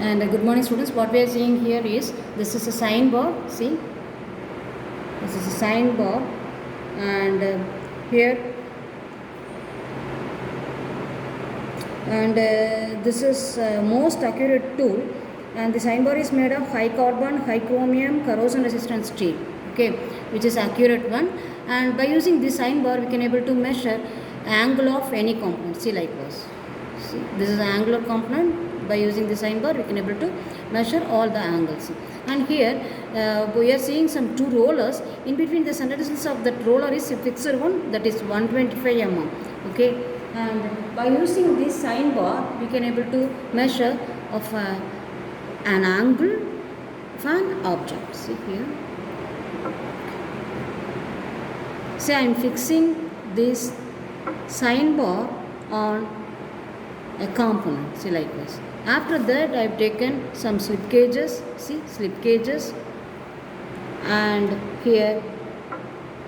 And good morning students, what we are seeing here is this is a sine bar. See, this is a sine bar, and here and this is most accurate tool, and the sine bar is made of high carbon, high chromium, corrosion resistant steel, okay, which is accurate one. And by using this sine bar we can able to measure angle of any component. See, like this. See, this is an angular component. By using the sine bar we can able to measure all the angles. And here we are seeing some two rollers. In between the center distance of that roller is a fixed one, that is 125 mm, okay. And by using this sine bar we can able to measure of an angle of an object. See here. Say I am fixing this sine bar on a component, see, like this. After that I have taken some slip gauges, see, slip gauges, and here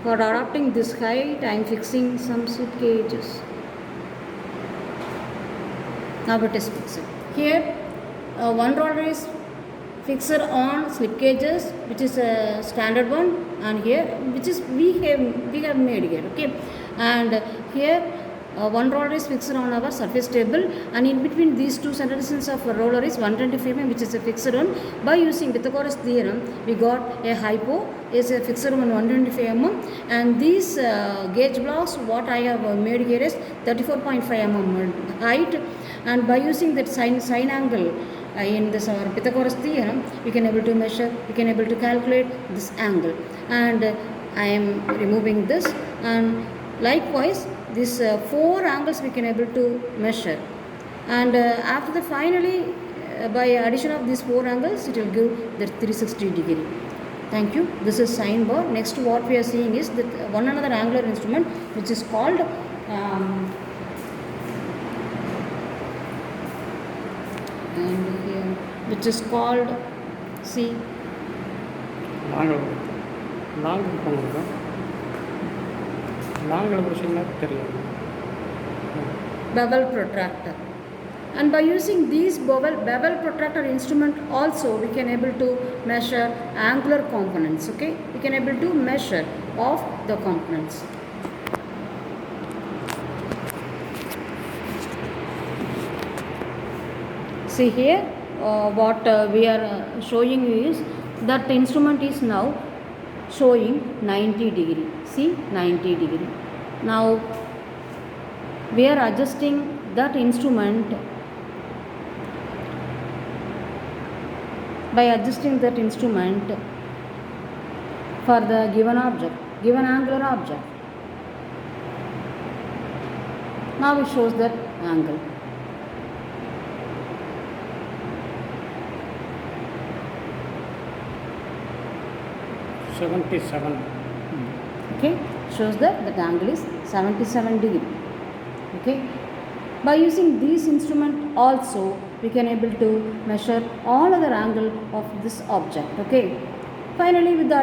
for adopting this height I am fixing some slip gauges. Now it is fixed. Here one roller is fixed on slip gauges, which is a standard one, and here which is we have made here, okay. And here one roller is fixed on our surface table, and in between these two center distance of a roller is 125 mm, which is a fixed one. By using Pythagoras theorem we got a hypo is a fixed one 125 mm, and these gauge blocks what I have made here is 34.5 mm height. And by using that sine angle in this our Pythagoras theorem we can able to measure, we can able to calculate this angle. And I am removing this, and likewise these four angles we can able to measure. And after the finally by addition of these four angles it will give the 360 degree. Thank you. This is sine bar. Next what we are seeing is that one another angular instrument which is called and here which is called, see, bevel protractor. And by using these bevel protractor instrument also we can able to measure angular components, okay. We can able to measure of the components. See here what we are showing you is that the instrument is now showing 90 degree. See, 90 degree. Now we are adjusting that instrument. By adjusting that instrument for the given object, given angular object. Now it shows that angle. Okay, shows that angle is 77 degree. Okay, by using this instrument also we can able to measure all other angle of this object, okay. Finally with the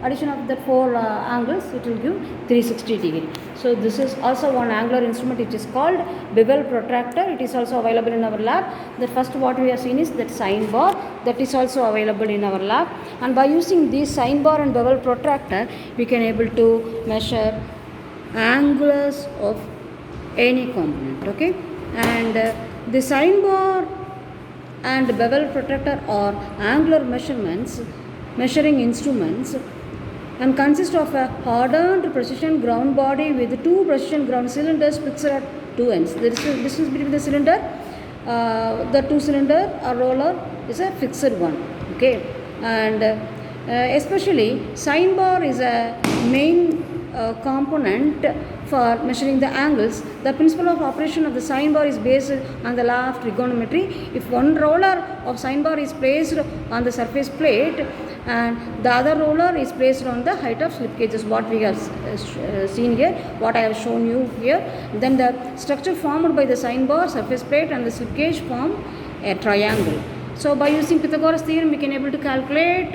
addition of the four angles it will give 360 degree. So this is also one angular instrument which is called Bevel Protractor. It is also available in our lab. The first what we have seen is that sine bar, that is also available in our lab. And by using this sine bar and Bevel Protractor we can able to measure angles of any component, okay. And the sine bar and bevel protractor are angular measuring instruments, and consist of a hardened precision ground body with two precision ground cylinders fixed at two ends. The distance between the cylinder, the two cylinder or roller is a fixed one, okay. And especially sine bar is a main component for measuring the angles. The principle of operation of the sine bar is based on the law of trigonometry. If one roller of sine bar is placed on the surface plate and the other roller is placed on the height of slip gauges, what we have seen here, what I have shown you here, then the structure formed by the sine bar, surface plate and the slip gauge form a triangle. So by using Pythagoras theorem we can able to calculate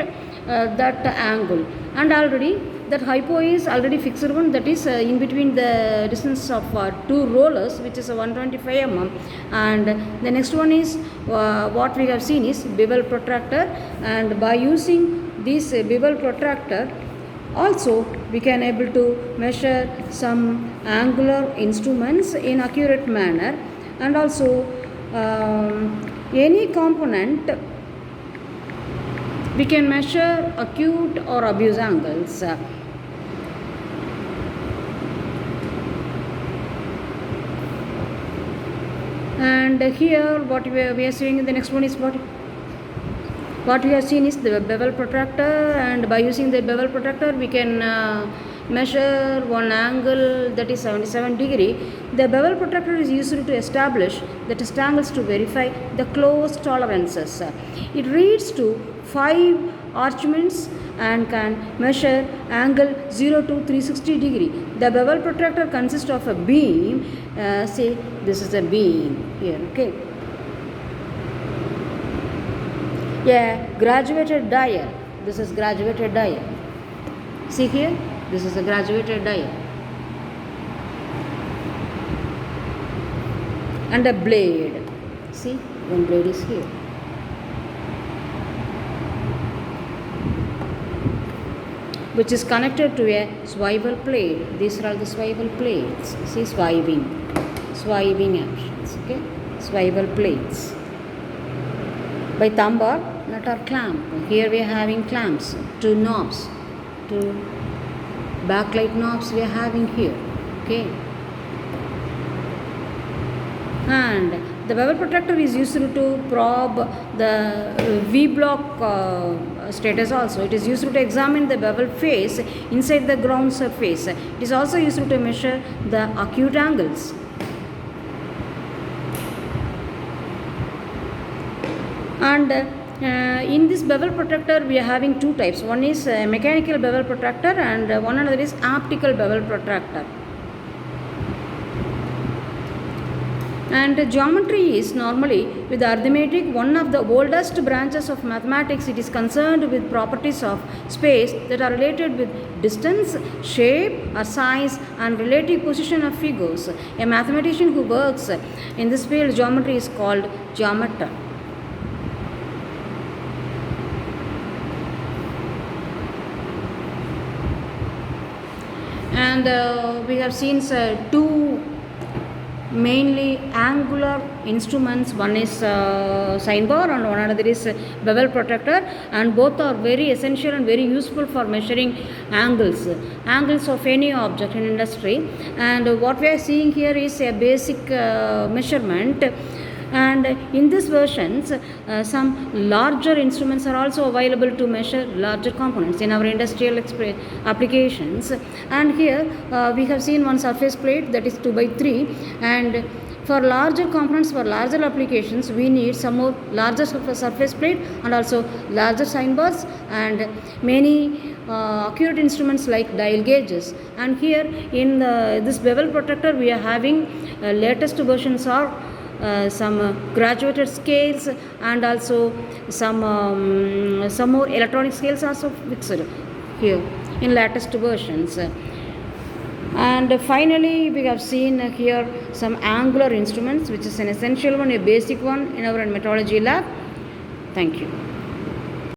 that angle. And already that hypo is already fixed one, that is in between the distance of two rollers, which is 125 mm. And the next one is what we have seen is bevel protractor, and by using this bevel protractor also we can able to measure some angular instruments in accurate manner, and also any component we can measure acute or obtuse angles. And here what we are seeing in the next one is what we have seen is the bevel protractor, and by using the bevel protractor we can measure one angle that is 77 degree. The bevel protractor is used to establish the test angles to verify the close tolerances. It reads to 5 archments and can measure angle 0 to 360 degree. The bevel protractor consists of a beam, say this is a beam here, okay. Graduated dial. This is graduated dial. See here, this is a graduated dial. And a blade. See, one blade is here. Which is connected to a swivel plate. These are all the swivel plates. See, swiving actions. Okay, swivel plates. By thumb or nut or clamp. Here we are having clamps, 2 knobs, 2 backlight knobs we are having here. Okay. And the bevel protractor is used to probe the V-block status also. It is used to examine the bevel face inside the ground surface. It is also used to measure the acute angles. And in this bevel protractor we are having 2 types. One is mechanical bevel protractor, and one another is optical bevel protractor. And geometry is normally with arithmetic one of the oldest branches of mathematics. It is concerned with properties of space that are related with distance, shape or size and relative position of figures. A mathematician who works in this field geometry is called geometer. And we have seen 2 mainly angular instruments. One is sine bar and one another is bevel protractor, and both are very essential and very useful for measuring angles of any object in industry. And what we are seeing here is a basic measurement. And in these versions some larger instruments are also available to measure larger components in our industrial applications. And here we have seen one surface plate that is 2x3, and for larger components, for larger applications, we need some more larger surface plate and also larger sine bars and many accurate instruments like dial gauges. And here in this bevel protractor we are having latest versions are some graduated scales, and also some more electronic scales also fixed here in latest versions. And finally we have seen here some angular instruments, which is an essential one, a basic one in our metrology lab. Thank you.